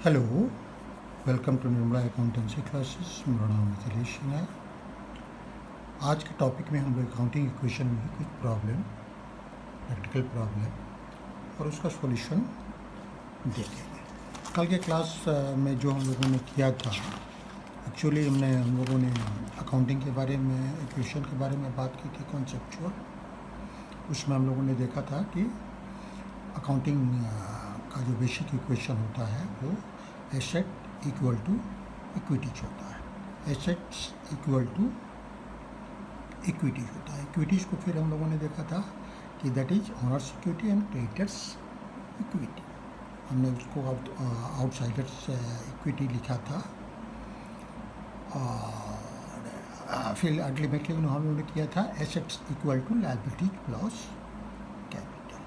Hello, welcome to Nirmala accountancy classes. मेरा नाम मिथिलेश है। आज के टॉपिक में हम लोग अकाउंटिंग इक्वेशन में कुछ प्रॉब्लम, प्रैक्टिकल प्रॉब्लम और उसका सॉल्यूशन देखेंगे। कल के क्लास में जो हम लोगों ने किया था, एक्चुअली हम लोगों ने अकाउंटिंग के बारे में, इक्वेशन के बारे में बात की थी, कॉन्सेप्चुअल। उसमें हम लोगों ने देखा था कि अकाउंटिंग का जो बेसिक इक्वेशन होता है वो एसेट इक्वल टू इक्विटीज होता है। एसेट्स इक्वल टू इक्विटीज होता है। इक्विटीज़ को फिर हम लोगों ने देखा था कि that is honours equity and creditors equity. हमने उसको आउटसाइडर्स इक्विटी लिखा था। और फिर अल्टीमेटली हम लोगों ने किया था assets equal to liabilities plus capital.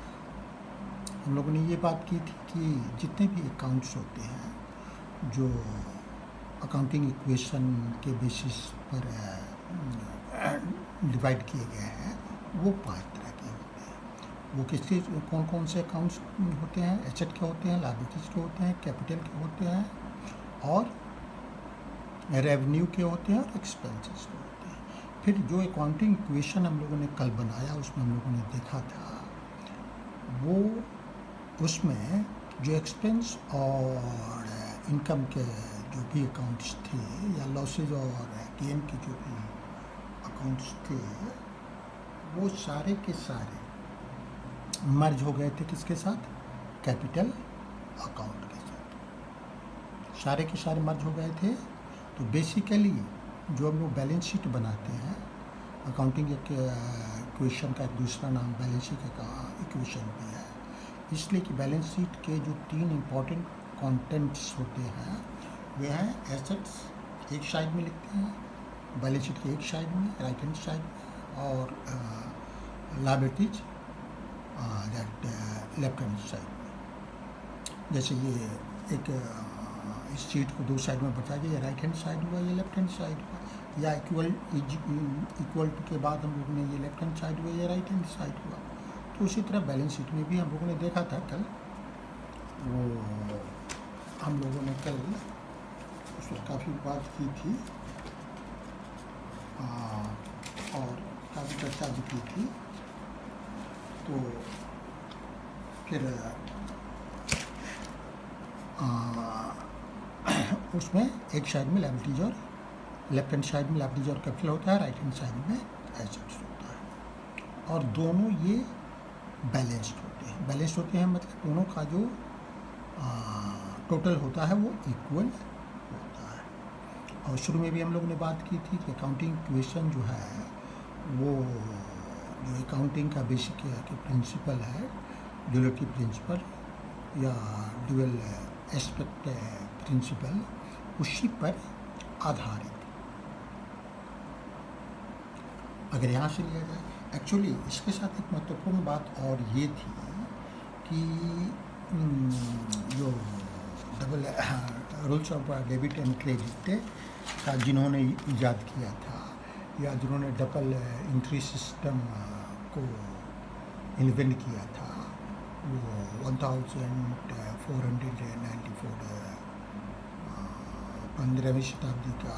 हम लोगों ने ये बात की थी कि जितने भी अकाउंट्स होते हैं जो अकाउंटिंग इक्वेशन के बेसिस पर डिवाइड किए गए हैं, वो 5 तरह के होते हैं। वो किसके कौन कौन से अकाउंट्स होते हैं? एसेट के होते हैं, लायबिलिटीज के होते हैं, कैपिटल के होते हैं और रेवेन्यू के होते हैं और एक्सपेंसेस के होते हैं। फिर जो अकाउंटिंग इक्वेशन हम लोगों ने कल बनाया, उसमें हम लोगों ने देखा था वो उसमें जो एक्सपेंस और इनकम के जो भी अकाउंट्स थे या लॉसेज और गेन के जो भी अकाउंट्स थे, वो सारे के सारे मर्ज हो गए थे किसके साथ? कैपिटल अकाउंट के साथ। सारे के सारे मर्ज हो गए थे। तो बेसिकली जो हम लोग बैलेंस शीट बनाते हैं, अकाउंटिंग इक्वेशन का एक दूसरा नाम बैलेंस शीट इक्वेशन भी है, इसलिए कि बैलेंस शीट के जो 3 इम्पॉर्टेंट कंटेंट्स होते हैं वे हैं एसेट्स एक साइड में लिखते हैं, बैलेंस शीट के एक साइड में, राइट हैंड साइड में, और लायबिलिटीज लेफ्ट हैंड साइड में। जैसे ये एक इस शीट को 2 साइड में बचा दिया, ये राइट हैंड साइड हुआ, ये लेफ्ट हैंड साइड हुआ, या इक्वल टू के बाद हम लोगों ने ये लेफ्ट हैंड साइड हुआ, ये राइट हैंड साइड हुआ। तो उसी तरह बैलेंस शीट में भी हम लोगों ने देखा था कल, वो हम लोगों ने कल उस पर काफ़ी बात की थी और काफ़ी चर्चा भी की थी। तो फिर उसमें एक साइड में लायबिलिटीज और लेफ्ट हैंड साइड में लायबिलिटीज और कैपिटल होता है, राइट हैंड साइड में एसेट्स होता है, और दोनों ये बैलेंस्ड होते हैं। बैलेंस्ड होते हैं मतलब दोनों का जो टोटल होता है वो इक्वल होता है। और शुरू में भी हम लोगों ने बात की थी कि अकाउंटिंग इक्वेशन जो है वो जो अकाउंटिंग का बेसिक प्रिंसिपल है, ड्यूअलिटी प्रिंसिपल या ड्यूअल एस्पेक्ट प्रिंसिपल, उसी पर आधारित। अगर यहाँ से लिया जाए, एक्चुअली इसके साथ एक महत्वपूर्ण बात और ये थी कि जो double rules of debit and credit का जिन्होंने ईजाद किया था या जिन्होंने डबल एंट्री सिस्टम को इन्वेंट किया था, वो 1494 15वीं शताब्दी का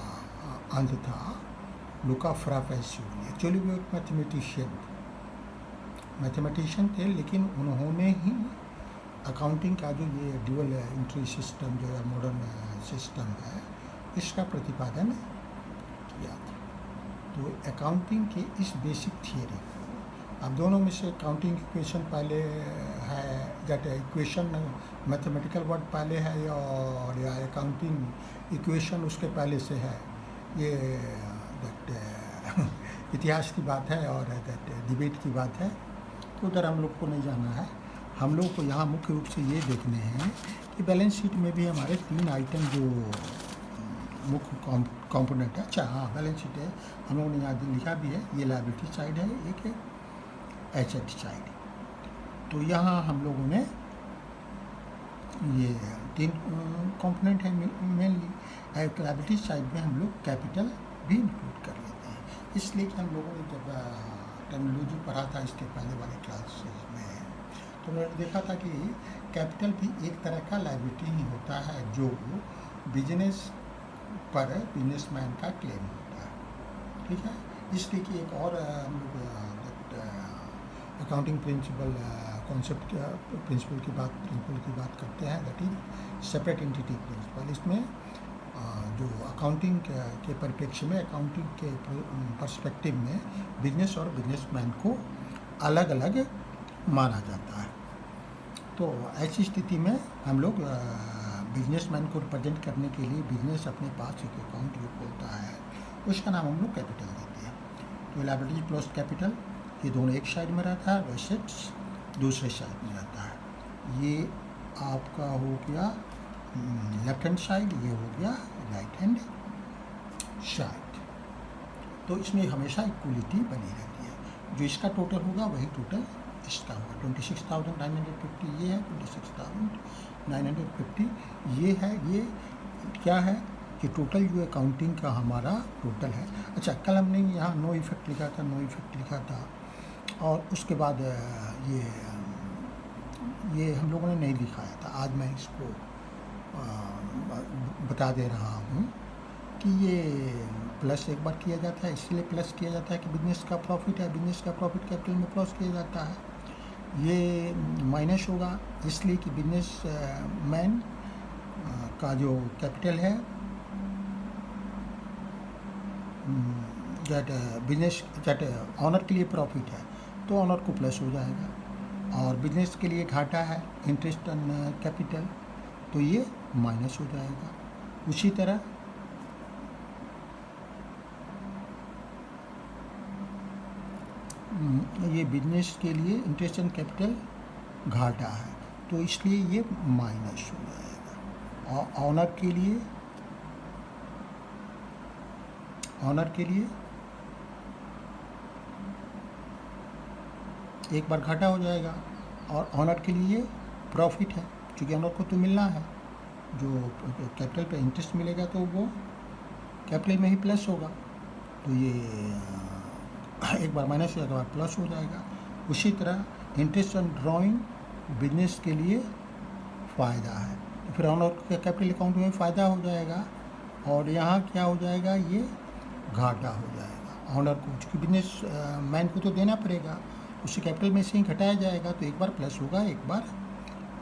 अंत था। लुका फ्रा पैसियोली, एक्चुअली वो एक मैथमेटिशियन थे, लेकिन उन्होंने ही अकाउंटिंग का जो ये ड्यूअल एंट्री सिस्टम जो है मॉडर्न सिस्टम है, इसका प्रतिपादन किया था। तो अकाउंटिंग के इस बेसिक थियरी को, अब दोनों में से अकाउंटिंग इक्वेशन पहले है, दैट इक्वेशन मैथमेटिकल वर्ड पहले है, और या अकाउंटिंग इक्वेशन उसके पहले से है, ये दैट इतिहास की बात है और दैट डिबेट की बात है। तो उधर हम लोग को नहीं जाना है। हम लोग को यहाँ मुख्य रूप से ये देखने हैं कि बैलेंस शीट में भी हमारे 3 आइटम जो मुख्य कंपोनेंट है। अच्छा हाँ, बैलेंस शीट है, हम लोगों ने यहाँ लिखा भी है, ये लायबिलिटी साइड है, एक है एसेट साइड। तो यहाँ हम लोगों ने ये 3 कंपोनेंट है मेनली। लायबिलिटी साइड में हम लोग कैपिटल भी इंक्लूड कर लेते हैं, इसलिए कि हम लोगों ने जब टर्मिनोलॉजी पढ़ा था इसके पहले वाले क्लासेस में, तो मैंने देखा था कि कैपिटल भी एक तरह का लायबिलिटी ही होता है जो बिजनेस पर बिजनेसमैन का क्लेम होता है, ठीक है। इसलिए कि एक और हम लोग अकाउंटिंग प्रिंसिपल कॉन्सेप्ट प्रिंसिपल की बात करते हैं, that is separate entity principle. इसमें जो अकाउंटिंग के परिप्रेक्ष्य में, अकाउंटिंग के पर्सपेक्टिव में बिजनेस और बिजनेसमैन को अलग अलग माना जाता है। तो ऐसी स्थिति में हम लोग बिजनेसमैन को रिप्रेजेंट करने के लिए बिजनेस अपने पास एक अकाउंट जो खोलता है उसका नाम हम लोग कैपिटल देते हैं। तो लायबिलिटी प्लस कैपिटल ये दोनों एक साइड में रहता है, एसेट्स दूसरे साइड में रहता है। ये आपका हो गया लेफ्ट हैंड साइड, ये हो गया राइट हैंड साइड। तो इसमें हमेशा इक्वलिटी बनी रहती है। जो इसका टोटल होगा वही टोटल इसका होगा। 26,950 ये है, 26,950 ये है। ये क्या है कि टोटल जो अकाउंटिंग का हमारा टोटल है। अच्छा, कल हमने यहाँ नो इफेक्ट लिखा था और उसके बाद ये हम लोगों ने नहीं दिखाया था। आज मैं इसको बता दे रहा हूँ कि ये प्लस एक बार किया जाता है, इसलिए प्लस किया जाता है कि बिजनेस का प्रॉफिट है, बिजनेस का प्रॉफिट कैपिटल में प्लस किया जाता है। ये माइनस होगा इसलिए कि बिजनेस मैन का जो कैपिटल है दैट ऑनर के लिए प्रॉफिट है तो ऑनर को प्लस हो जाएगा, और बिजनेस के लिए घाटा है इंटरेस्ट ऑन कैपिटल तो ये माइनस हो जाएगा। उसी तरह ये बिजनेस के लिए इंटरेस्ट ऑन कैपिटल घाटा है तो इसलिए ये माइनस हो जाएगा। और ऑनर के लिए एक बार घाटा हो जाएगा, और ऑनर के लिए प्रॉफिट है क्योंकि ऑनर को तो मिलना है। जो कैपिटल पे इंटरेस्ट मिलेगा तो वो कैपिटल में ही प्लस होगा, तो ये एक बार माइनस हो जाएगा, प्लस हो जाएगा। उसी तरह इंटरेस्ट ऑन ड्राइंग बिजनेस के लिए फ़ायदा है तो फिर ऑनर के कैपिटल अकाउंट में फ़ायदा हो जाएगा, और यहाँ क्या हो जाएगा, ये घाटा हो जाएगा ऑनर को, क्योंकि बिजनेस मैन को तो देना पड़ेगा, उससे कैपिटल में से ही घटाया जाएगा तो एक बार प्लस होगा एक बार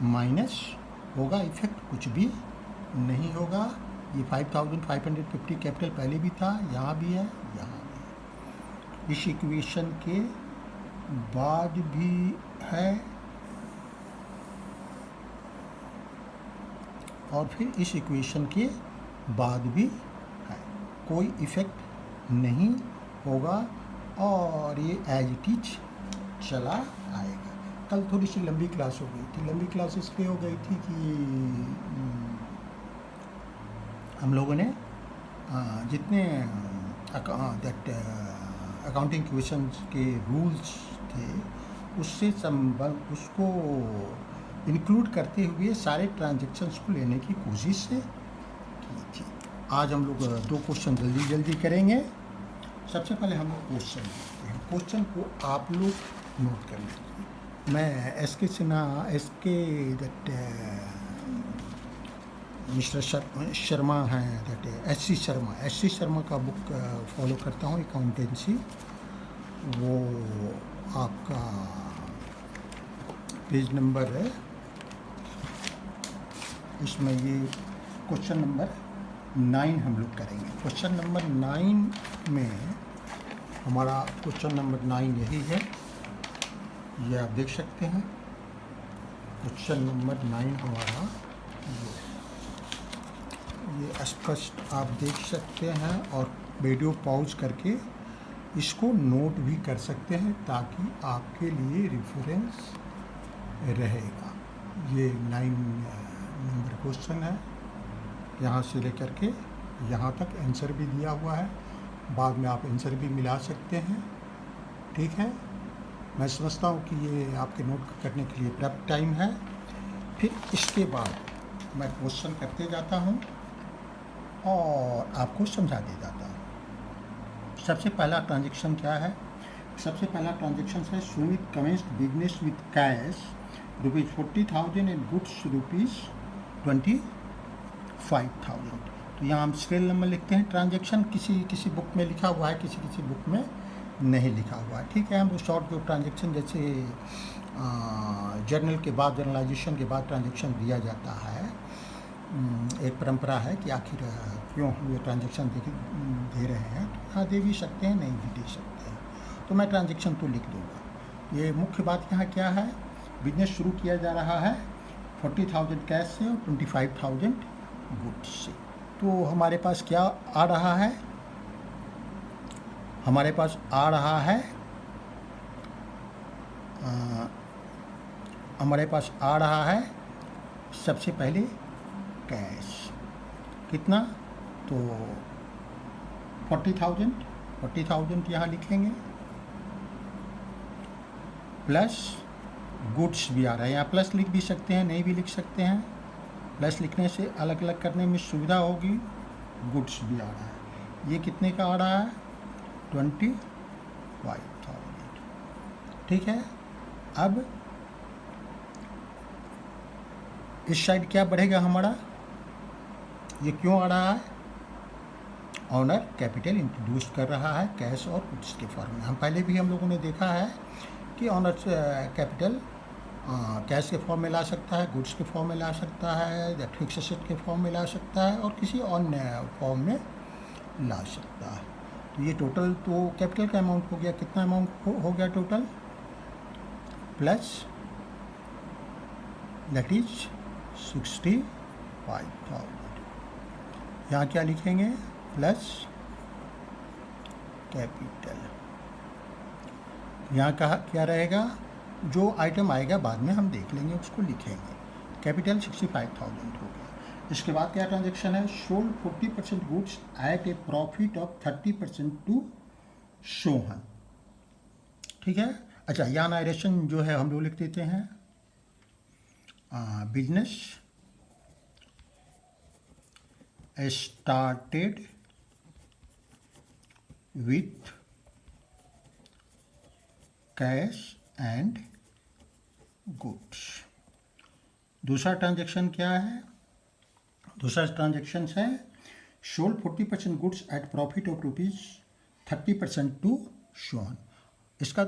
माइनस होगा, इफेक्ट कुछ भी नहीं होगा। ये 5,550 कैपिटल पहले भी था, यहाँ भी है, यहाँ भी। इस इक्वेशन के बाद भी है और फिर इस इक्वेशन के बाद भी है, कोई इफेक्ट नहीं होगा और ये एज इट इज चला आएगा। कल थोड़ी सी लंबी क्लास हो गई थी। लंबी क्लास इसलिए हो गई थी कि हम लोगों ने जितने अकाउंटिंग क्वेश्चंस के रूल्स थे उसको इंक्लूड करते हुए सारे ट्रांजैक्शंस को लेने की कोशिश की थी। आज हम लोग 2 क्वेश्चन जल्दी करेंगे। सबसे पहले हम लोग क्वेश्चन देखते हैं। क्वेश्चन को आप लोग नोट कर लीजिए। मैं एस के मिस्टर शर्मा हैं, दैट एस सी शर्मा का बुक फॉलो करता हूँ, अकाउंटेंसी। वो आपका पेज नंबर है, इसमें ये क्वेश्चन नंबर 9 हम लोग करेंगे। क्वेश्चन नंबर 9 में हमारा क्वेश्चन नंबर 9 यही है, ये आप देख सकते हैं। क्वेश्चन नंबर 9 हमारा ये स्पष्ट आप देख सकते हैं, और वीडियो पॉज करके इसको नोट भी कर सकते हैं ताकि आपके लिए रेफरेंस रहेगा। ये 9 नंबर क्वेश्चन है, यहाँ से लेकर के यहाँ तक आंसर भी दिया हुआ है, बाद में आप आंसर भी मिला सकते हैं, ठीक है। मैं समझता हूँ कि ये आपके नोट करने के लिए पर्याप्त टाइम है। फिर इसके बाद मैं क्वेश्चन करते जाता हूँ और आपको समझा दे जाता हूँ। सबसे पहला ट्रांजैक्शन क्या है? सबसे पहला ट्रांजैक्शन है Sumit commenced business with cash ₹40,000 and goods ₹25,000। तो यहाँ हम सीरियल नंबर लिखते हैं। ट्रांजैक्शन किसी बुक में लिखा हुआ है, किसी बुक में नहीं लिखा हुआ है, ठीक है। हम वो शॉर्ट जो ट्रांजैक्शन जैसे जर्नल के बाद, जर्नलाइजेशन के बाद ट्रांजैक्शन दिया जाता है, एक परंपरा है कि आखिर क्यों हम ये ट्रांजैक्शन दे रहे हैं। तो यहाँ दे भी सकते हैं, नहीं भी दे सकते हैं। तो मैं ट्रांजैक्शन तो लिख दूँगा। ये मुख्य बात यहाँ क्या है, बिजनेस शुरू किया जा रहा है 40,000 कैश से और 25,000 गुड्स से। तो हमारे पास क्या आ रहा है, हमारे पास आ रहा है सबसे पहले कैश कितना, तो 40,000 यहाँ लिखेंगे, प्लस गुड्स भी आ रहा है। यहाँ प्लस लिख भी सकते हैं, नहीं भी लिख सकते हैं। प्लस लिखने से अलग अलग करने में सुविधा होगी। गुड्स भी आ रहा है, ये कितने का आ रहा है, 25,000, ठीक है। अब इस साइड क्या बढ़ेगा हमारा, ये क्यों आ रहा है, ऑनर कैपिटल इंट्रोड्यूस कर रहा है कैश और गुड्स के फॉर्म में। पहले भी हम लोगों ने देखा है कि ऑनर कैपिटल कैश के फॉर्म में ला सकता है, गुड्स के फॉर्म में ला सकता है, या फिक्स एसेट के फॉर्म में ला सकता है, और किसी अन्य फॉर्म में ला सकता है। तो ये टोटल तो कैपिटल का अमाउंट हो गया, कितना अमाउंट हो गया टोटल, प्लस दैट इज 65,000। यहाँ क्या लिखेंगे, प्लस कैपिटल। यहाँ कहा क्या रहेगा, जो आइटम आएगा बाद में हम देख लेंगे, उसको लिखेंगे। कैपिटल 65,000 हो गया। इसके बाद क्या ट्रांजैक्शन है, sold 40% goods at a profit of 30% to Sohan, ठीक है। अच्छा, यहाँ नारेशन जो है हम लोग लिख देते हैं, business started with cash and goods. दूसरा ट्रांजैक्शन क्या है, दूसरा ट्रांजैक्शन है sold 40% goods at profit of ₹30% to Sohan. इसका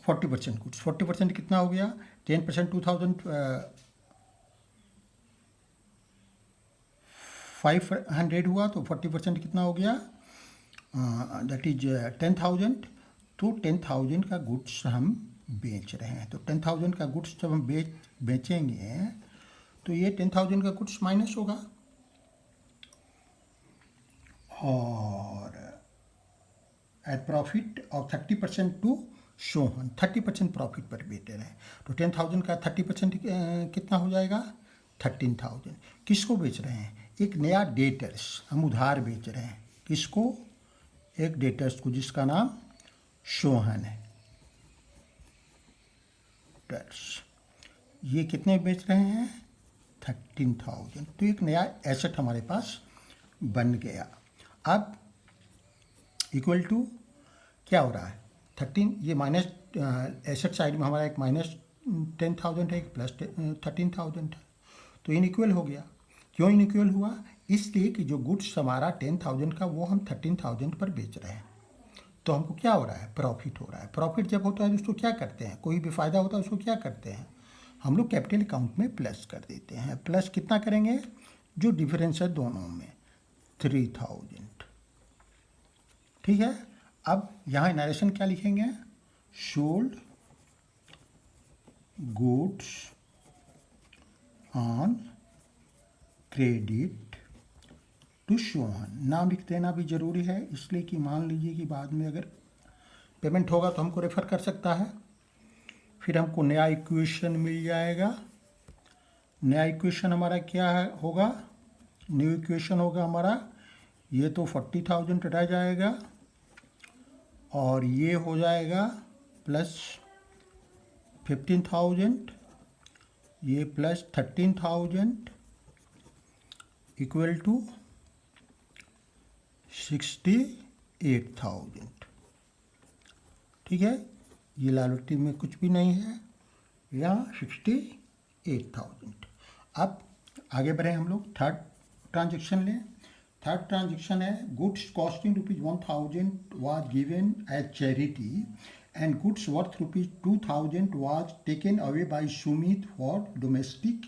40% गुड्स, 40% कितना हो गया, 10% 2,500 हुआ, तो 40% कितना हो गया, दैट इज 10,000। तो 10,000 का गुड्स हम बेच रहे हैं। तो 10,000 का गुड्स जब हम बेचेंगे तो ये 10,000 का गुड्स माइनस होगा, और at profit of 30% to Sohan, 30% profit पर बेच रहे हैं। तो 10,000 का 30% कितना हो जाएगा, 13,000। किसको बेच रहे हैं, एक नया डेटर्स, हम उधार बेच रहे हैं। किसको, एक डेटर्स को जिसका नाम सोहन है। ये कितने बेच रहे हैं, 13,000। तो एक नया एसेट हमारे पास बन गया। अब इक्वल टू क्या हो रहा है, 13, ये माइनस एसेट साइड में हमारा एक माइनस 10,000 है, एक प्लस 13,000 है। तो इनइक्वल हो गया। क्यों इनइक्वल हुआ, इसलिए कि जो गुड्स हमारा 10,000 का वो हम 13,000 पर बेच रहे हैं। तो हमको क्या हो रहा है, प्रॉफिट हो रहा है। प्रॉफिट जब होता है तो उसको क्या करते हैं, कोई भी फायदा होता है उसको क्या करते हैं, हम लोग कैपिटल अकाउंट में प्लस कर देते हैं। प्लस कितना करेंगे, जो डिफरेंस है दोनों में, 3,000, ठीक है। अब यहाँ नरेशन क्या लिखेंगे, sold goods on credit to Sohan. नाम लिख देना भी जरूरी है, इसलिए कि मान लीजिए कि बाद में अगर पेमेंट होगा तो हमको रेफर कर सकता है। फिर हमको नया इक्वेशन मिल जाएगा। नया इक्वेशन हमारा क्या है होगा, न्यू इक्वेशन होगा हमारा, ये तो 40,000 रह जाएगा, और ये हो जाएगा प्लस 15,000, ये प्लस 13,000 इक्वल टू 68,000, ठीक है। ये लालटी में कुछ भी नहीं है, या 68,000। अब आगे बढ़े हम लोग, थर्ड ट्रांजेक्शन लें। थर्ड ट्रांजेक्शन है goods costing ₹1,000 was given as charity and goods worth ₹2,000 was taken away by Sumit for domestic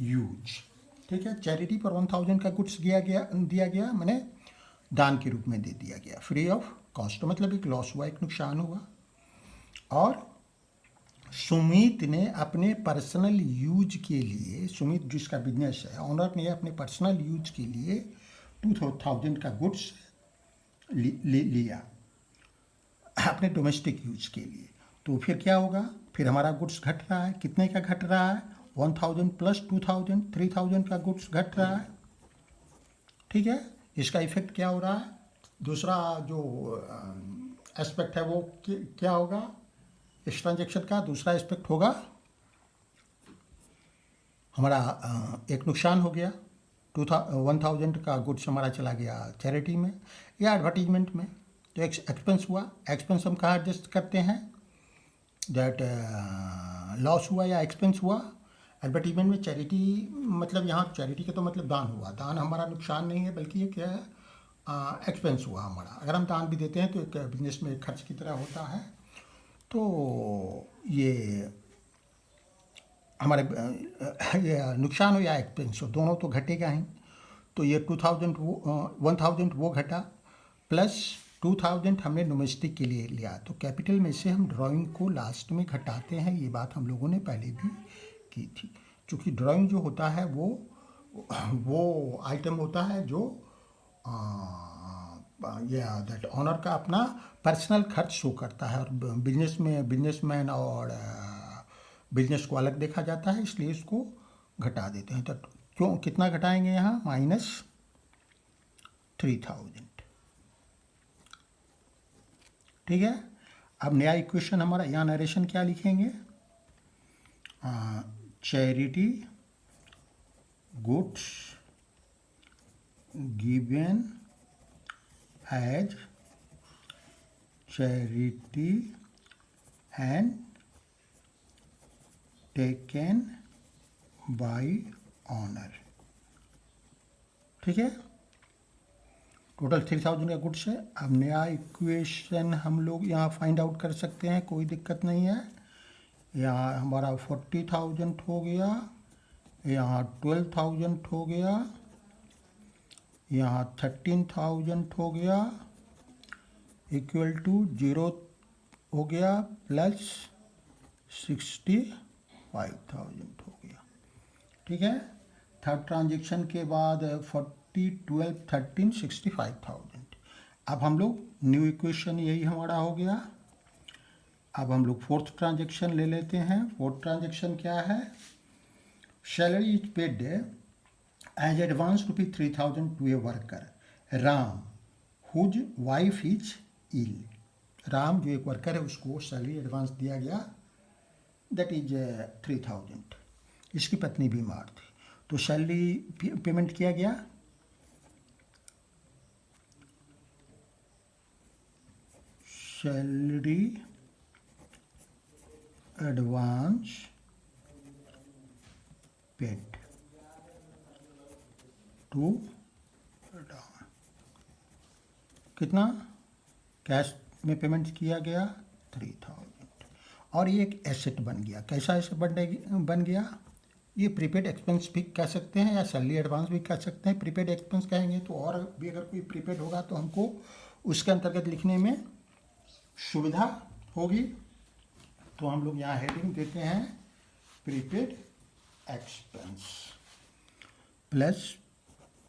use. ठीक है, चैरिटी पर 1,000 का गुड्स दिया गया, मैंने दान के रूप में दे दिया गया फ्री ऑफ कॉस्ट। मतलब एक लॉस हुआ, एक नुकसान हुआ। और सुमित ने अपने पर्सनल यूज के लिए, सुमित जिसका बिजनेस है, ऑनर ने अपने पर्सनल यूज के लिए 2,000 का गुड्स लिया अपने डोमेस्टिक यूज के लिए। तो फिर क्या होगा, फिर हमारा गुड्स घट रहा है। कितने का घट रहा है? 1,000 प्लस 2,000, 3,000 का गुड्स घट रहा है। ठीक है, इसका इफेक्ट क्या हो रहा है? दूसरा जो एस्पेक्ट है वो क्या होगा इस ट्रांजेक्शन का? दूसरा एस्पेक्ट होगा हमारा एक नुकसान हो गया, 1,000 का गुड्स हमारा चला गया चैरिटी में या एडवर्टीजमेंट में, तो एक्सपेंस हुआ। एक्सपेंस हम कहाँ एडजस्ट करते हैं? दैट लॉस हुआ या एक्सपेंस हुआ एडवर्टीजमेंट में। चैरिटी मतलब यहाँ चैरिटी का तो मतलब दान हुआ। दान हमारा नुकसान नहीं है, बल्कि ये क्या है, एक्सपेंस हुआ हमारा। अगर हम दान भी देते हैं तो एक बिजनेस में एक खर्च की तरह होता है। तो ये हमारे ये नुकसान हो या एक्सपेंस हो, दोनों तो घटेगा ही। तो ये 1,000 वो घटा, प्लस 2,000 हमने डोमेस्टिक के लिए लिया। तो कैपिटल में से हम ड्राइंग को लास्ट में घटाते हैं। ये बात हम लोगों ने पहले भी की थी। क्योंकि ड्राइंग जो होता है वो आइटम होता है जो दैट ऑनर का अपना पर्सनल खर्च शो करता है। और बिजनेसमैन और बिजनेस को अलग देखा जाता है, इसलिए इसको घटा देते हैं। तो क्यों, कितना घटाएंगे यहाँ? -3,000। ठीक है, अब नया इक्वेशन हमारा, यहाँ नरेशन क्या लिखेंगे? Charity goods given as charity and taken by owner. ठीक है, टोटल 3,000 का गुड्स है। अब नया इक्वेशन हम लोग यहाँ फाइंड आउट कर सकते हैं, कोई दिक्कत नहीं है। यहाँ हमारा 40,000 हो गया, यहाँ 12,000 हो गया, यहाँ 13,000 हो गया, इक्वल टू 0 हो गया, प्लस 65,000 हो गया। ठीक है, थर्ड ट्रांजेक्शन के बाद 40, 12, 13, 65,000। अब हम लोग न्यू इक्वेशन यही हमारा हो गया। अब हम लोग फोर्थ ट्रांजेक्शन ले लेते हैं। फोर्थ ट्रांजेक्शन क्या है? Salary is paid as advance ₹3,000 to a worker Ram whose wife is ill. Ram जो एक वर्कर है उसको सैलरी एडवांस दिया गया, दैट इज 3,000। इसकी पत्नी बीमार थी, तो सैलरी पेमेंट किया गया। सैलरी एडवांस पेड टू कितना कैश में पेमेंट किया गया? 3,000। और ये एक एसेट बन गया। कैसा एसेट बन गया? ये प्रीपेड एक्सपेंस भी कह सकते हैं या सैलरी एडवांस भी कह सकते हैं। प्रीपेड एक्सपेंस कहेंगे तो और भी अगर कोई प्रीपेड होगा तो हमको उसके अंतर्गत लिखने में सुविधा होगी। तो हम लोग यहाँ हेडिंग देते हैं prepaid expense plus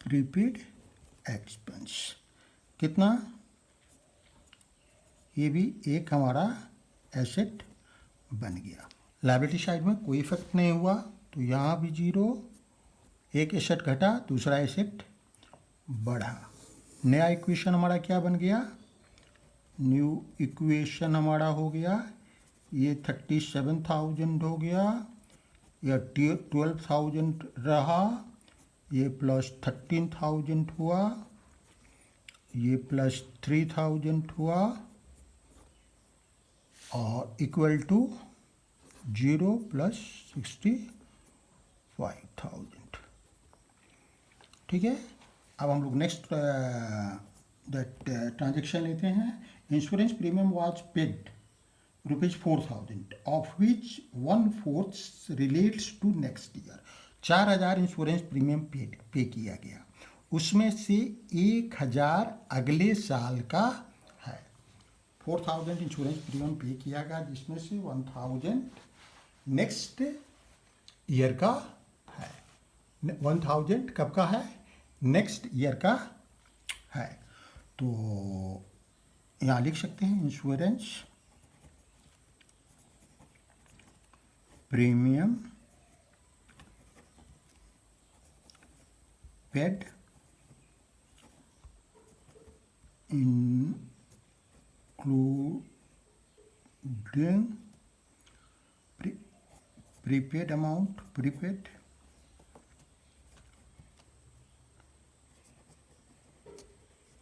prepaid expense. कितना? ये भी एक हमारा एसेट बन गया। लायबिलिटी साइड में कोई इफेक्ट नहीं हुआ, तो यहाँ भी 0, एक एसेट घटा, दूसरा एसेट बढ़ा। नया इक्वेशन हमारा क्या बन गया? न्यू इक्वेशन हमारा हो गया, ये 37,000 हो गया, या 12,000 रहा, ये प्लस 13,000 हुआ, ये प्लस 3,000 हुआ, और इक्वल टू 0 प्लस 65,000। ठीक है, अब हम लोग नेक्स्ट ट्रांजेक्शन लेते हैं। Insurance premium was paid ₹4,000 of which 1/4 relates to next year. 4,000 insurance premium pay किया गया, उसमें से 1,000 अगले साल का है। 4,000 इंश्योरेंस प्रीमियम पे किया गया, जिसमें से 1,000 नेक्स्ट ईयर का है। 1,000 कब का है? नेक्स्ट ईयर का है। तो यहाँ लिख सकते हैं insurance premium paid including prepaid amount, prepaid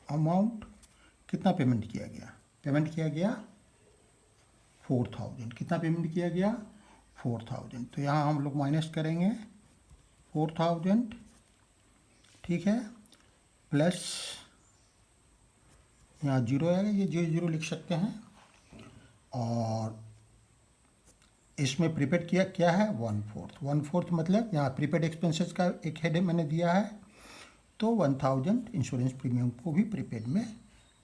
amount कितना पेमेंट किया गया? पेमेंट किया गया 4,000। कितना पेमेंट किया गया? 4,000। तो यहाँ हम लोग माइनस करेंगे 4,000, ठीक है, प्लस यहाँ 0 आएगा, ये 0 लिख सकते हैं। और इसमें प्रीपेड किया क्या है? 1/4 मतलब यहाँ प्रीपेड एक्सपेंसेस का एक हेड मैंने दिया है, तो 1,000 इंश्योरेंस प्रीमियम को भी प्रीपेड में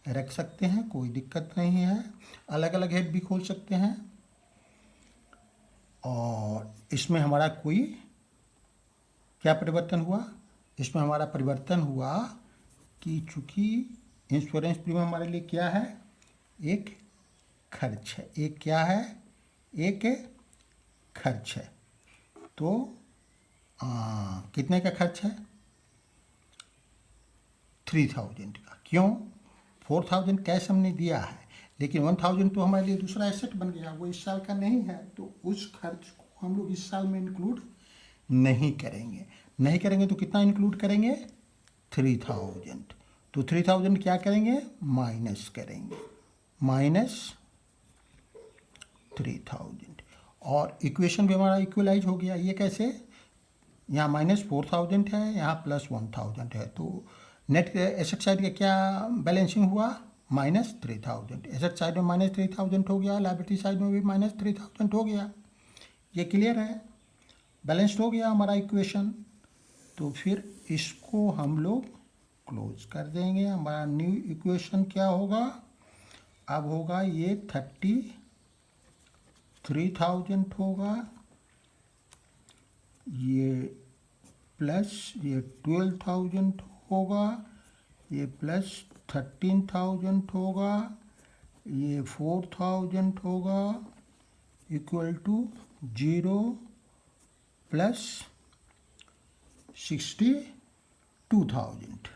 रख सकते हैं, कोई दिक्कत नहीं है। अलग अलग हेड भी खोल सकते हैं। और इसमें हमारा कोई क्या परिवर्तन हुआ? इसमें हमारा परिवर्तन हुआ कि चूँकि इंश्योरेंस प्रीमियम हमारे लिए क्या है? एक खर्च है। एक क्या है? एक खर्च है। तो कितने का खर्च है? 3,000 का। क्यों? 4,000 कैश हमने दिया है, लेकिन 1,000 तो हमारे लिए दूसरा एसेट बन गया, वो इस साल का नहीं है, तो उस खर्च को हम लोग इस साल में इंक्लूड नहीं करेंगे। नहीं करेंगे तो कितना इंक्लूड करेंगे? 3,000। तो 3,000 क्या करेंगे? माइनस करेंगे, -3,000। और इक्वेशन भी हमारा इक्वलाइज हो गया। ये कैसे? यहाँ -4,000 है, यहाँ +1,000 है, तो नेट एसेट साइड का क्या बैलेंसिंग हुआ? -3,000। एसेट साइड में -3,000 हो गया, लायबिलिटी साइड में भी -3,000 हो गया। ये क्लियर है? बैलेंस्ड हो गया हमारा इक्वेशन। तो फिर इसको हम लोग क्लोज कर देंगे। हमारा न्यू इक्वेशन क्या होगा? अब होगा ये 33,000 होगा, ये प्लस ये 12,000 होगा, ये प्लस 13,000 होगा, ये 4,000 होगा, इक्वल टू 0 प्लस 62,000।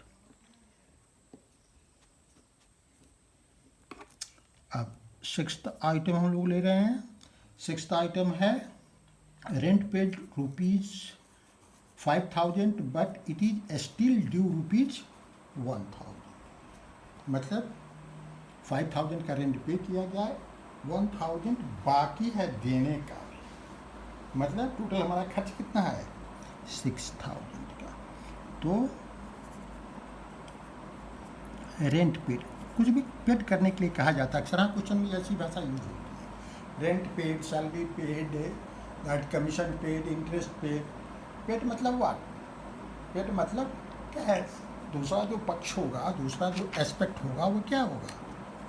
अब 6th आइटम हम लोग ले रहे हैं। 6th आइटम है rent paid ₹5,000 but it is still due ₹1,000। मतलब 5,000 का रेंट पे किया गया है, 1,000 बाकी है देने का। मतलब टोटल हमारा खर्च कितना है? 6,000 का। तो रेंट पेड कुछ भी पेड करने के लिए कहा जाता है। अक्सर क्वेश्चन में ऐसी भाषा यूज होती है। Rent paid, salary paid, commission paid, interest paid. Paid मतलब व्हाट? पेड मतलब कैश। दूसरा जो पक्ष होगा, दूसरा जो एस्पेक्ट होगा, वो क्या होगा?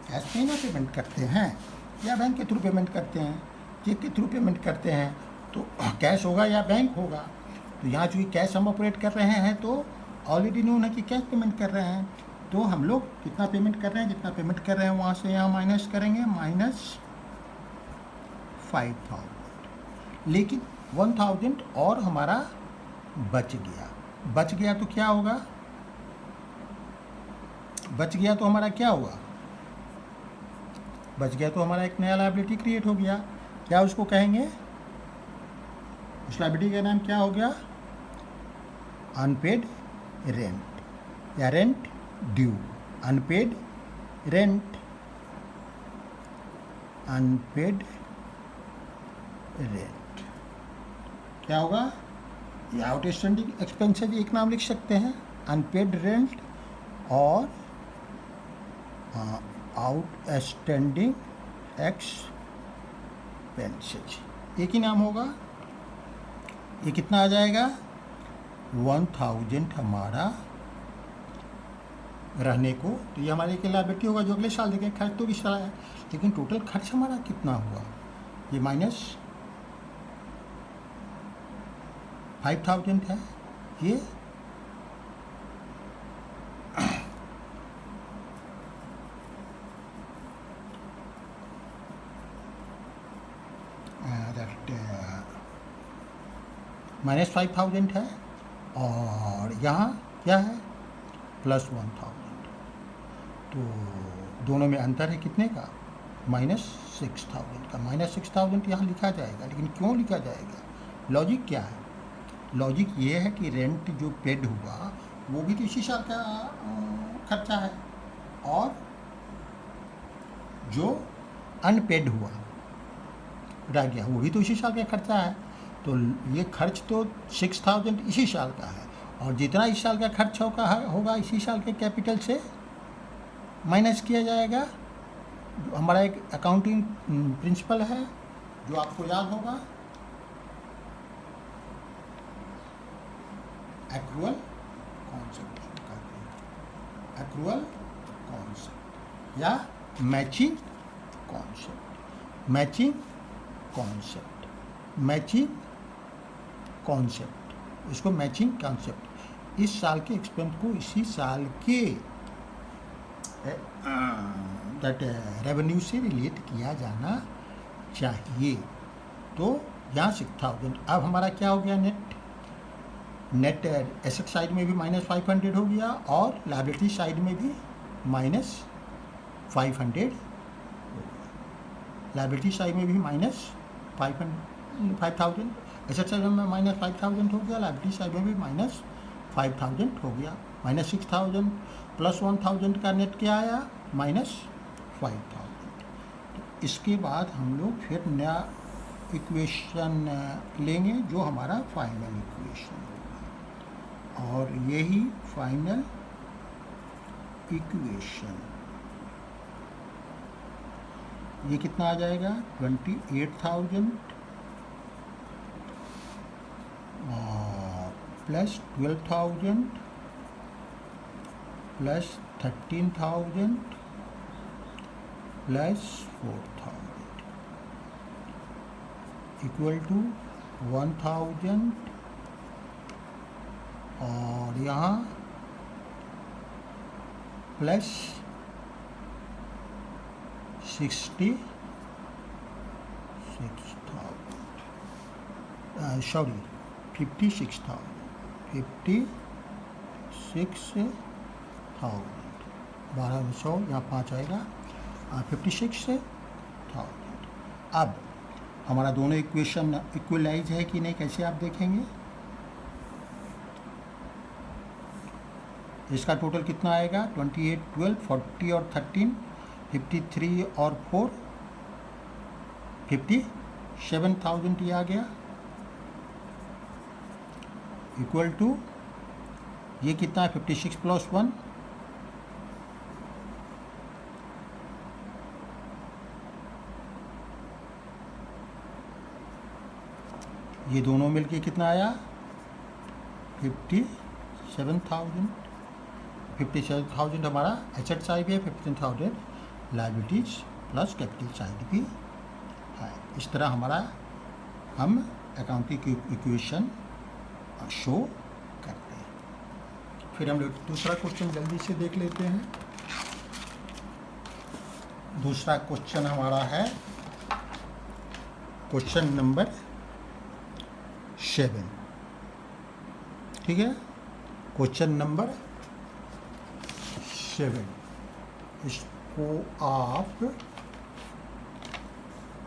कैश में ना पेमेंट करते हैं या बैंक के थ्रू पेमेंट करते हैं, चेक के थ्रू पेमेंट करते हैं, तो कैश होगा या बैंक होगा। तो यहाँ चूँकि कैश हम ऑपरेट कर रहे हैं, तो ऑलरेडी नोन है कि कैश पेमेंट कर रहे हैं, तो हम लोग कितना पेमेंट कर रहे हैं? जितना पेमेंट कर रहे हैं वहाँ से यहाँ माइनस करेंगे, -5,000। लेकिन 1,000 और हमारा बच गया। बच गया तो क्या होगा? बच गया तो हमारा क्या हुआ? बच गया तो हमारा एक नया लायबिलिटी क्रिएट हो गया। क्या उसको कहेंगे? उस लायबिलिटी का नाम क्या हो गया? अनपेड रेंट या rent due. Unpaid rent, unpaid rent क्या होगा? ये आउटस्टैंडिंग एक्सपेंसेस एक नाम लिख सकते हैं, अनपेड रेंट और आउटस्टैंडिंग एक्सपेंसेस एक ही नाम होगा। ये कितना आ जाएगा? 1000 हमारा रहने को, तो ये हमारे एक लायबिलिटी होगा जो अगले साल देखें। खर्च तो इस साल है, लेकिन टोटल खर्च हमारा कितना हुआ? ये माइनस 5000 है। ये -5000 है और यहाँ क्या है? +1000। तो दोनों में अंतर है कितने का? -6000 का। -6000 यहाँ लिखा जाएगा, लेकिन क्यों लिखा जाएगा? लॉजिक क्या है? लॉजिक ये है कि रेंट जो पेड हुआ वो भी तो इसी साल का खर्चा है, और जो अनपेड हुआ रह गया वो भी तो इसी साल का खर्चा है। तो ये खर्च तो 6000 इसी साल का है, और जितना इस साल का खर्च होगा इसी साल के कैपिटल से माइनस किया जाएगा। हमारा एक अकाउंटिंग प्रिंसिपल है जो आपको याद होगा, एक्रूअल कॉन्सेप्ट कहते हैं, एक्रूअल कॉन्सेप्ट या matching concept. Matching concept, matching concept, इसको मैचिंग कॉन्सेप्ट। इस साल के एक्सपेंस को इसी साल के रेवेन्यू से रिलेट किया जाना चाहिए। तो यहाँ 6000। अब हमारा क्या हो गया? नेट एसेट साइड में भी -500 हो गया और लायबिलिटी साइड में भी -500 हो गया। लायबिलिटी साइड में भी -5000, एसेट साइड में -5000 हो गया, लायबिलिटी साइड में भी -5000 हो गया। -6000 + 1000 का नेट क्या आया? -5000। तो इसके बाद हम लोग फिर नया इक्वेशन लेंगे जो हमारा फाइनल इक्वेशन होगा, और यही फाइनल इक्वेशन ये कितना आ जाएगा? 28,000 plus 12,000 plus 13,000 plus 4,000 equal to 1000, और यहाँ प्लस 66,000 सॉरी 56,000 12 में 100 यहाँ 5 आएगा, 56,000। अब हमारा दोनों इक्वेशन इक्वलाइज है कि नहीं, कैसे आप देखेंगे? इसका टोटल कितना आएगा? 28, 12, 40 और 13, 53 और 4, 57,000 ये आ गया, इक्वल टू ये कितना है? 56 + 1, ये दोनों मिलके कितना आया? 57,000। 57,000 हमारा एसेट साइड भी है, 15,000 लायबिलिटीज प्लस कैपिटल साइड भी है। इस तरह हमारा हम अकाउंटिंग इक्वेशन शो करते हैं। फिर हम लोग दूसरा क्वेश्चन जल्दी से देख लेते हैं। दूसरा क्वेश्चन हमारा है क्वेश्चन नंबर 7। ठीक है, क्वेश्चन नंबर 7, इसको आप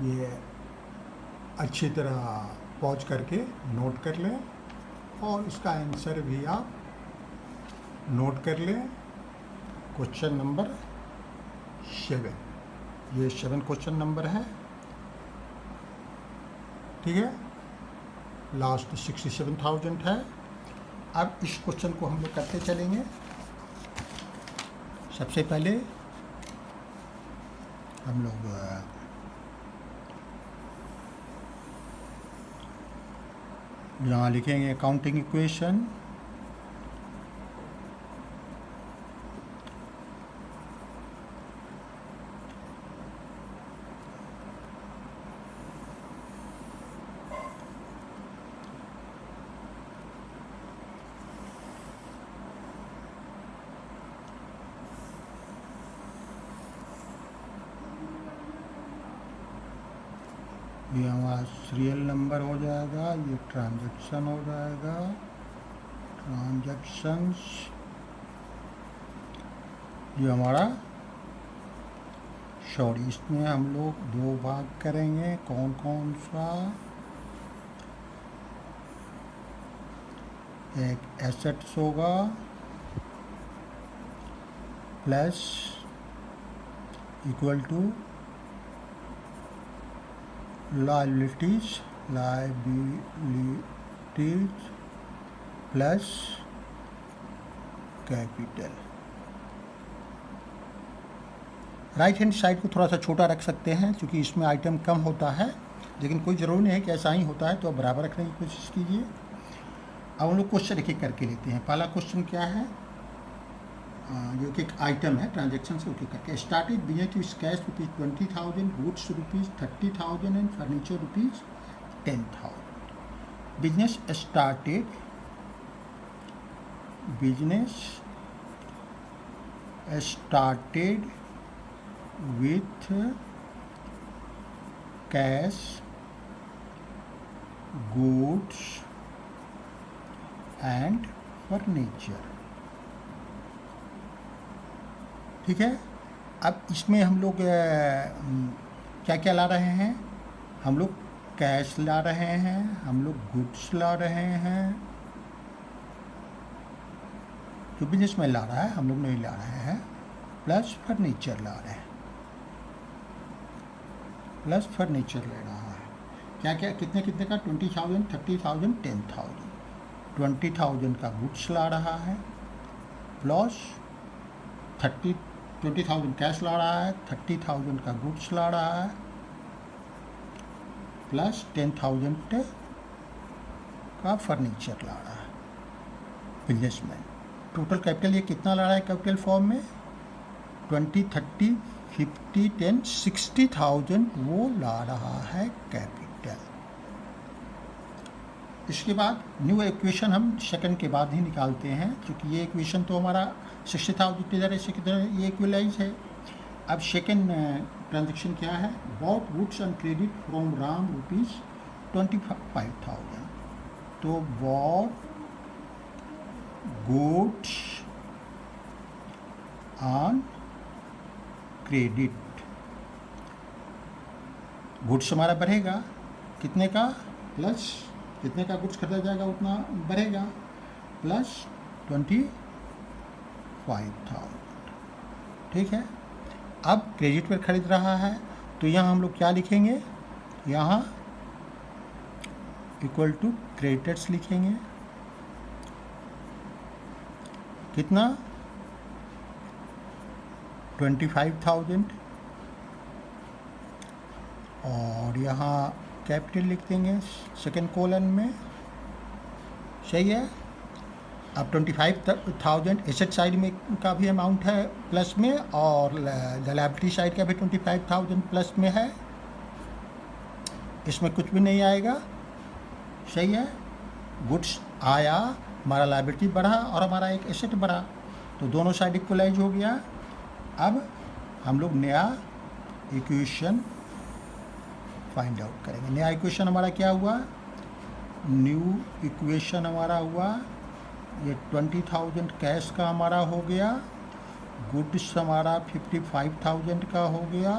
ये अच्छी तरह पॉज करके नोट कर लें, और इसका आंसर भी आप नोट कर लें। क्वेश्चन नंबर 7, ये 7 क्वेश्चन नंबर है। ठीक है, लास्ट 67,000 है। अब इस क्वेश्चन को हम लोग करते चलेंगे। सबसे पहले हम लोग यहाँ लिखेंगे अकाउंटिंग इक्वेशन, ये हमारा सीरियल नंबर हो जाएगा, ये ट्रांजैक्शन हो जाएगा, ट्रांजैक्शंस, ये हमारा सॉरी इसमें हम लोग दो भाग करेंगे। कौन कौन सा? एक एसेट्स होगा plus equal to liabilities plus capital. Right hand side को थोड़ा सा छोटा रख सकते हैं क्योंकि इसमें आइटम कम होता है, लेकिन कोई ज़रूरी नहीं है कि ऐसा ही होता है, तो आप बराबर रखने की कोशिश कीजिए। अब हम लोग क्वेश्चन एक एक करके लेते हैं। पहला क्वेश्चन क्या है, जो कि एक आइटम है ट्रांजेक्शन से उठी करके। Started business with cash ₹20,000, goods ₹30,000 and furniture ₹10,000। Business started with cash, goods and furniture. ठीक है, अब इसमें हम लोग क्या क्या ला रहे हैं? हम लोग कैश ला रहे हैं, हम लोग गुड्स ला रहे हैं, जो बिजनेस में ला रहा है हम लोग नहीं ला रहे हैं, प्लस फर्नीचर ला रहे हैं, प्लस फर्नीचर ले रहा है। क्या क्या कितने कितने का? 20,000, 30,000, 10,000। 20,000 का गुड्स ला रहा है, प्लस 20,000 कैश ला रहा है, 30,000 का गुड्स ला रहा है, प्लस 10,000 का फर्नीचर ला रहा है बिजनेस में। टोटल कैपिटल ये कितना ला रहा है कैपिटल फॉर्म में? 20, 30, 50, 10, 60,000 वो ला रहा है कैपिटल। इसके बाद न्यू इक्वेशन हम सेकंड के बाद ही निकालते हैं, क्योंकि ये इक्वेशन तो हमारा 60,000 इधर है, किधर ये इक्वलाइज है। अब सेकंड ट्रांजेक्शन क्या है? Bought goods on credit from Ram ₹25,000। तो bought goods on credit, goods हमारा बढ़ेगा कितने का? प्लस जितने का गुड्स खरीदा जाएगा उतना बढ़ेगा, प्लस 25,000। ठीक है, अब क्रेडिट पर खरीद रहा है तो यहाँ हम लोग क्या लिखेंगे? यहाँ इक्वल टू क्रेडिटर्स लिखेंगे। कितना? 25,000, और यहाँ कैपिटल लिख देंगे सेकेंड कॉलम में। सही है। अब 25,000 एसेट साइड में का भी अमाउंट है प्लस में, और लायबिलिटी साइड का भी 25,000 प्लस में है, इसमें कुछ भी नहीं आएगा। सही है, गुड्स आया, हमारा लायबिलिटी बढ़ा और हमारा एक एसेट बढ़ा, तो दोनों साइड इक्वलाइज हो गया। अब हम लोग नया इक्वेशन फाइंड आउट करेंगे। नया इक्वेशन हमारा क्या हुआ? न्यू इक्वेशन हमारा हुआ, ये 20,000 कैश का हमारा हो गया, गुड्स हमारा 55,000 का हो गया,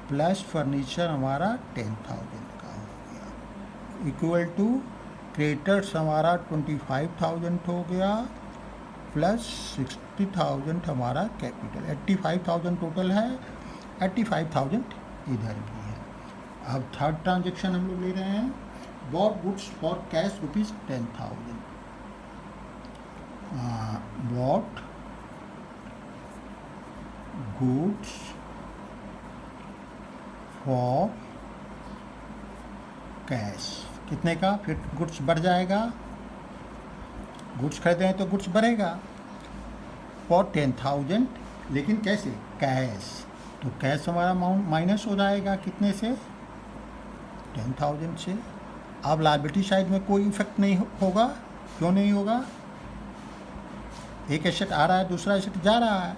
प्लस फर्नीचर हमारा 10,000 का हो गया, इक्वल टू क्रेडिटर्स हमारा 25,000 हो गया, प्लस 60,000 हमारा कैपिटल। 85,000 टोटल है, 85,000 इधर भी है। अब थर्ड ट्रांजेक्शन हम लोग ले रहे हैं, bought goods for cash rupees 10,000। Bought goods for cash, कितने का, फिर गुड्स बढ़ जाएगा, गुड्स खरीदे हैं तो गुड्स बढ़ेगा, फॉर 10,000, लेकिन कैसे, कैश, तो कैश हमारा अमाउंट माइनस हो जाएगा कितने से, 10,000 से। अब लायबिलिटी साइड में कोई इफेक्ट नहीं होगा, क्यों नहीं होगा, एक एसेट आ रहा है दूसरा एसेट जा रहा है,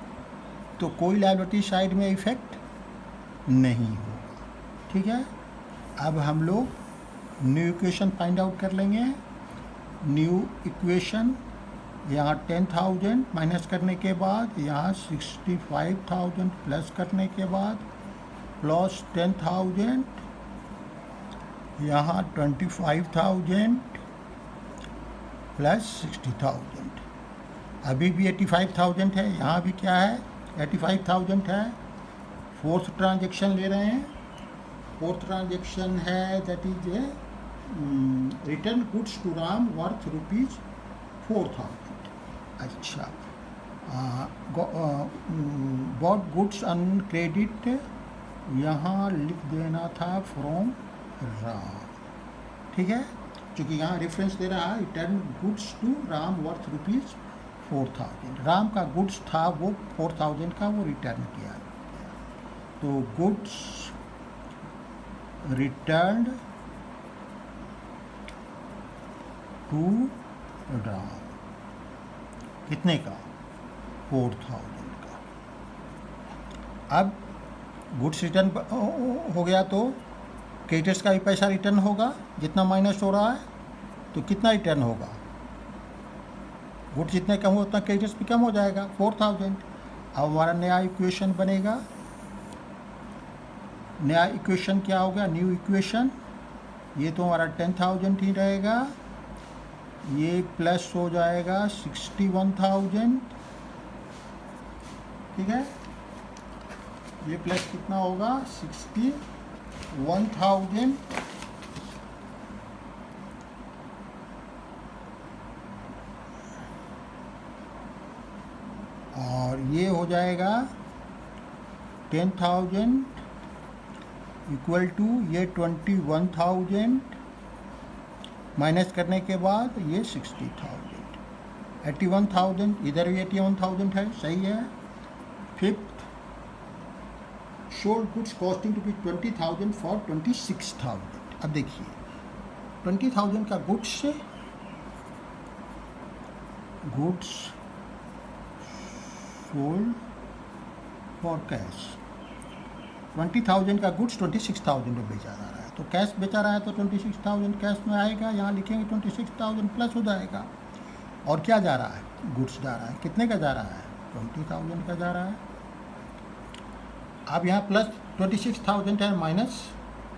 तो कोई लायबिलिटी साइड में इफेक्ट नहीं होगा, ठीक है। अब हम लोग न्यू इक्वेशन फाइंड आउट कर लेंगे। न्यू इक्वेशन, यहाँ 10,000 माइनस करने के बाद, यहाँ 65,000 प्लस करने के बाद, प्लस 10,000, यहाँ 25,000 प्लस 60,000, अभी भी 85,000 है, यहाँ भी क्या है, 85,000 है। फोर्थ ट्रांजेक्शन ले रहे हैं, फोर्थ ट्रांजेक्शन है that is return goods to Ram worth rupees 4,000। अच्छा, बॉट गुड्स ऑन क्रेडिट, यहाँ लिख देना था फ्रॉम राम, ठीक है, क्योंकि यहाँ रेफरेंस दे रहा है return goods to Ram worth rupees 4,000। Ram का गुड्स था वो 4,000 का, वो रिटर्न किया, तो गुड्स रिटर्न टू राम, कितने का, 4,000 का। अब गुड्स रिटर्न हो गया तो क्रेडिटर्स का भी पैसा रिटर्न होगा, जितना माइनस हो रहा है तो कितना रिटर्न होगा, गुड्स जितने कम हो उतना क्रेडिटर्स भी कम हो जाएगा, 4,000। अब हमारा नया इक्वेशन बनेगा, नया इक्वेशन क्या होगा, न्यू इक्वेशन, ये तो हमारा 10,000 ही रहेगा, ये प्लस हो जाएगा 61,000, ठीक है, ये प्लस कितना होगा, 61,000, और ये हो जाएगा 10,000 इक्वल टू ये 21,000 माइनस करने के बाद ये 60,000, 81,000, इधर भी 81,000 है, सही है। Fifth, sold goods costing to be 20,000 for 26,000। अब देखिए 20,000 का गुड्स सोल्ड फॉर कैश, 20,000 का गुड्स 26,000 में बेचा जा रहा है, तो कैश बेचा रहा है तो 26,000 कैश में आएगा, यहाँ लिखेंगे 26,000 प्लस हो जाएगा, और क्या जा रहा है, गुड्स जा रहा है, कितने का जा रहा है, 20,000 का जा रहा है। अब यहाँ प्लस 26,000 है माइनस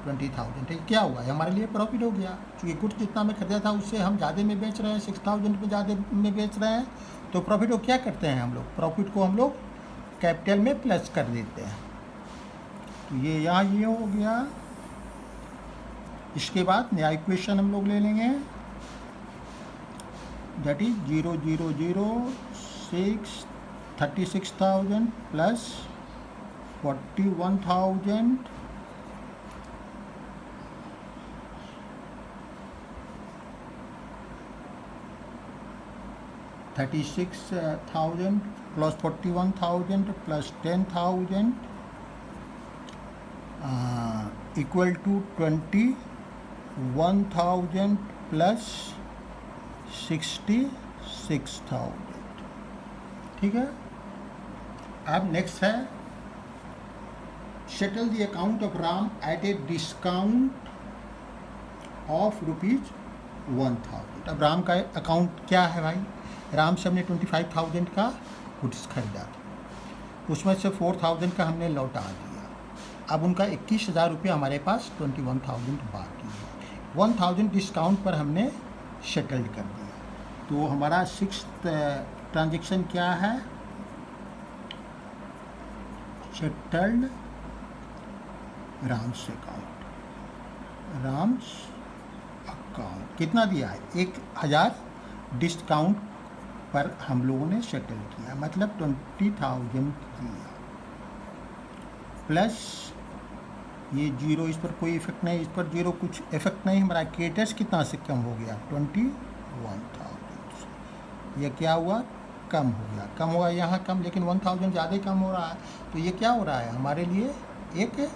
20,000 है, क्या हुआ, हमारे लिए प्रॉफिट हो गया, क्योंकि गुड्स जितना में खरीदा था उससे हम ज़्यादा में बेच रहे हैं, 6,000 में ज़्यादा में बेच रहे हैं, तो प्रॉफिट को क्या करते हैं हम लोग, प्रॉफिट को हम लोग कैपिटल में प्लस कर देते हैं, तो ये यहाँ ये हो गया। इसके बाद नया इक्वेशन हम लोग ले लेंगे, that is 36,000 plus 41,000 36,000 plus 41,000 plus 10,000 equal to 21,000 plus 66,000, ठीक है। अब नेक्स्ट है settle the account of Ram at a discount of ₹1,000। अब राम का अकाउंट क्या है भाई, राम से हमने 25,000 का गुड्स खरीदा था, उसमें से 4,000 का हमने लौटा दिया, अब उनका 21,000 रुपये हमारे पास 21,000 बाकी है, 1,000 डिस्काउंट पर हमने सेटल्ड कर दिया, तो हमारा सिक्स्थ ट्रांजेक्शन क्या है, settled Ram's account. Ram's account कितना दिया है, 1000 डिस्काउंट पर हम लोगों ने सेटल किया, मतलब 20,000 किया, प्लस ये जीरो, इस पर कोई इफेक्ट नहीं, इस पर जीरो कुछ इफेक्ट नहीं, हमारा क्रेडिटर्स कितना से कम हो गया, 21,000 से। ये क्या हुआ, कम हो गया, कम हुआ यहाँ कम, लेकिन 1,000 ज़्यादा कम हो रहा है, तो ये क्या हो रहा है, हमारे लिए एक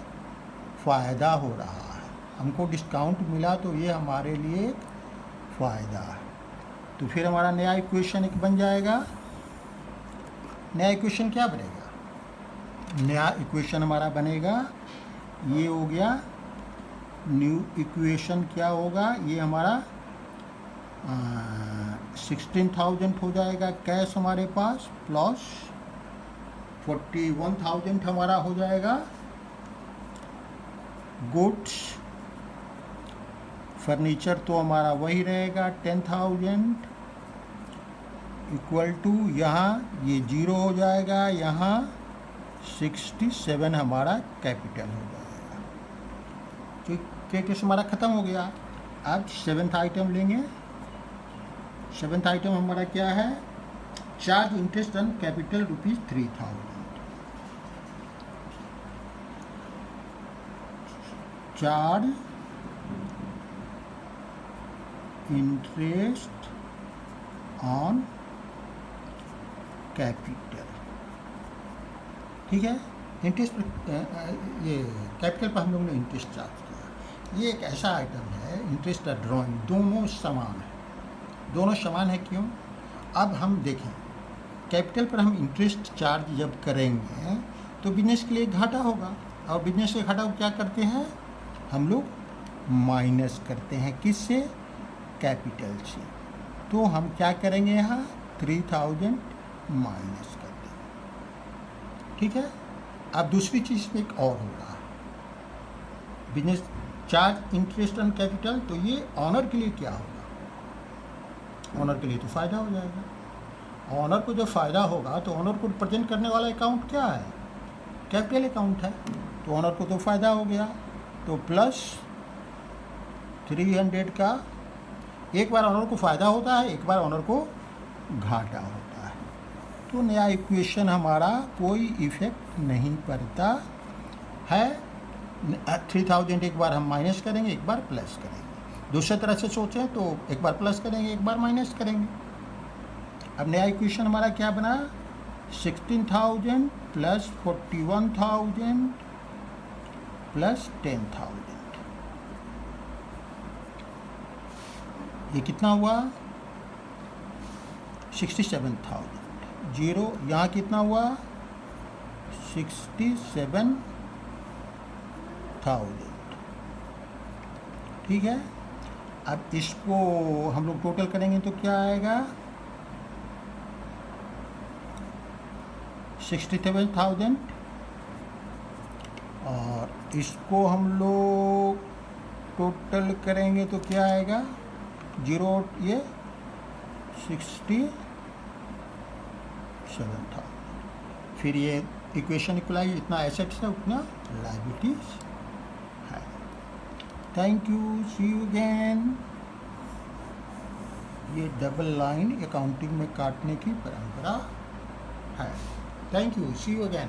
फ़ायदा हो रहा है, हमको डिस्काउंट मिला तो ये हमारे लिए एक फ़ायदा है। तो फिर हमारा नया इक्वेशन एक बन जाएगा। नया इक्वेशन क्या बनेगा, नया इक्वेशन हमारा बनेगा, ये हो गया न्यू इक्वेशन, क्या होगा, ये हमारा 16,000 हो जाएगा कैश हमारे पास, प्लस 41,000 हमारा हो जाएगा गुड्स, फर्नीचर तो हमारा वही रहेगा 10,000, इक्वल टू यहाँ ये जीरो हो जाएगा, यहाँ 67 हमारा कैपिटल हो जाएगा। तो क्रेडिट हमारा ख़त्म हो गया। अब 7th आइटम लेंगे। 7th आइटम हमारा क्या है, charge interest on capital ₹3,000, charge interest on capital, ठीक है, इंटरेस्ट ये कैपिटल पर हम लोग ने इंटरेस्ट चार्ज किया। ये एक ऐसा आइटम है, इंटरेस्ट और ड्रॉइंग दोनों समान है, दोनों समान है। क्यों, अब हम देखें, कैपिटल पर हम इंटरेस्ट चार्ज जब करेंगे तो बिजनेस के लिए घाटा होगा, और बिजनेस के घाटा को क्या करते हैं हम लोग, माइनस करते हैं, किससे, कैपिटल से। तो हम क्या करेंगे, यहाँ 3,000 माइनस कर देंगे, ठीक है। अब दूसरी चीज़ में एक और होगा, business charge interest on capital, तो ये ऑनर के लिए क्या होगा, ऑनर के लिए तो फ़ायदा हो जाएगा। ऑनर को जब फ़ायदा होगा तो ऑनर को रिप्रेजेंट करने वाला अकाउंट क्या है, कैपिटल अकाउंट है, तो ऑनर को तो फ़ायदा हो गया, तो प्लस 300 का, एक बार ऑनर को फ़ायदा होता है, एक बार ऑनर को घाटा होता है। तो नया इक्वेशन हमारा कोई इफ़ेक्ट नहीं पड़ता है। 3,000 एक बार हम माइनस करेंगे, एक बार प्लस करेंगे। दूसरी तरह से सोचें तो एक बार प्लस करेंगे, एक बार माइनस करेंगे। अब नया इक्वेशन हमारा क्या बना, 16,000 प्लस 41,000 प्लस 10,000, ये कितना हुआ, 67,000, जीरो यहाँ कितना हुआ, 67,000, ठीक है। अब इसको हम लोग टोटल करेंगे तो क्या आएगा, 67,000, और इसको हम लोग टोटल करेंगे तो क्या आएगा, जीरो, ये 67,000, फिर ये इक्वेशन इक्वलाइज, इतना एसेट्स है उतना लायबिलिटीज है। Thank you, see you again. ये डबल लाइन अकाउंटिंग में काटने की परंपरा है। Thank you, see you again.